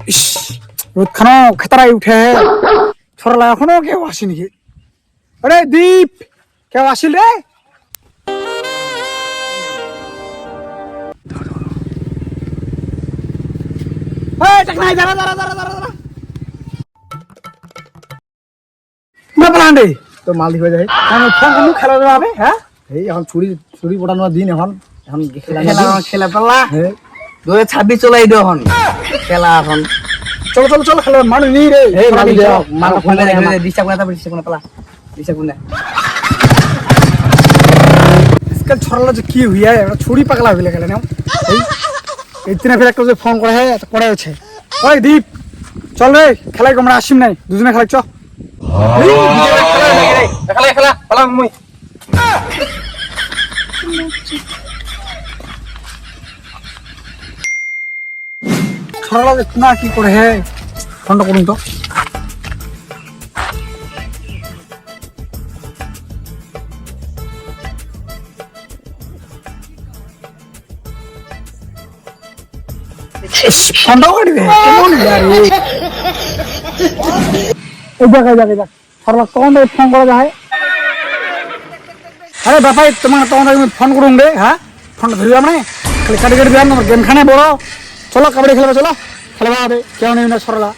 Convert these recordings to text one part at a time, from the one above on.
ইস রোদখানো খেতারাই উঠে ছড়লা এখনো কেউ আসেনি কি আরে দীপ কেউ আসিল রে নাই দাঁড়া দাঁড়া দাঁড়া দাঁড়া দাঁড়া না পালান্ডে তো মাল দিবে যাই আমি ফোন কোন খেলা যাবে হ্যাঁ এই এখন ছুরি ছুরি পটানোর দিন এখন এখন খেলা পাল্লা 2026 চলাই দিও এখন খেলা এখন চলো চলো চলো খেলা মানুষ নেই রে এই মাল ফোন করে ডিস্টার্ব করতে পারিস কোন পালা ডিস্টার্ব কোন আজকাল ছড়ালো যে কি হইয়া একটা ছুরি পাগলা হইলে গেলে না এই ইতনা ফের একটা যে ফোন করে হ্যাঁ করে আছে ওই দীপ চল রে খেলাই আমরা আসিম নাই দুজনে খেলাই চ খেলা খেলা পালা মুই ছড়ালো যে না কি করে হ্যাঁ ফোনটা করুন তো ফোনটাও কাটি দে কেমন যারে এই দেখ ছড়ালো কোন ফোন করা যায় আরে বাপাই তোমার তোমার ফোন করুন রে হ্যাঁ ফোনটা ধরিবা মানে খালি কাটি কাটি দিলাম তোমার গেম খানে বড় চলো কাবাডি খেলবা চলো খেলবা হবে কেউ নেই না ছড়ালা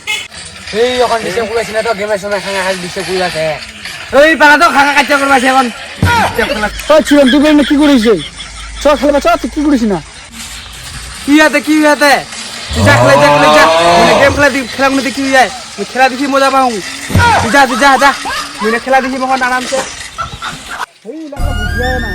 এই এখন ডিস্টার্ব কইছ না তো গেমের সময় খাঙা হাল ডিস্টার্ব কই আছে এই পালা তো খাঙা কাচ্চা করবা আছে এখন ওই চিরন তুই বলে কি করিস চ খেলবা চ তুই কি করিস না কি হতে যা মানে গেম খেলা মধ্যে কি যায় খেলা দেখি মজা পাও যা মানে খেলা দেখি মহন আরামসে এই লাগা বুঝিয়া না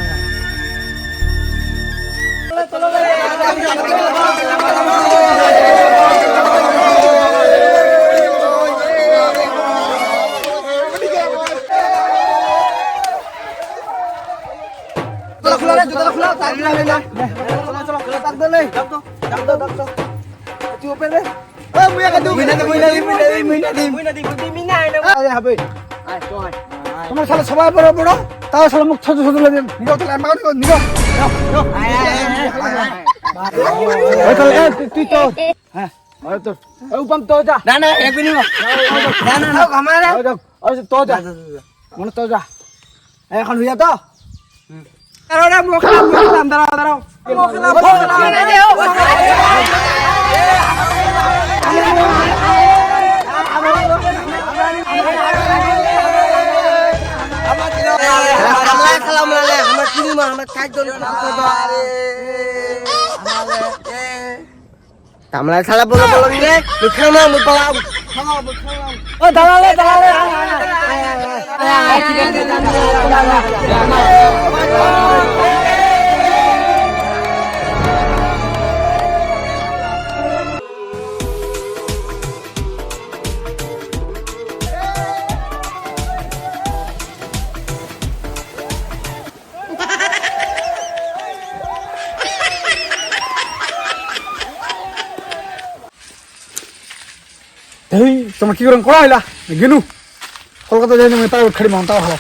তোমার সালে সবাই বড় বড় তাও সালে মুখ ছোট ছোট লাগে নিগো তো লাম্বা নিগো তুই তো হ্যাঁ তো উপম তো যা না এক মিনিট না আমারে তো যা মনে তো যা এখন হইয়া তো দাঁড়াও দাঁড়াও কামলা খেলা বলো রে খেলা মুখ পালাও ও দাঁড়ালে এই তোমার কি করে করা হইলা গেনু কলকাতা যাই না তাও খাড়ি মাউন্ট তাও ভালো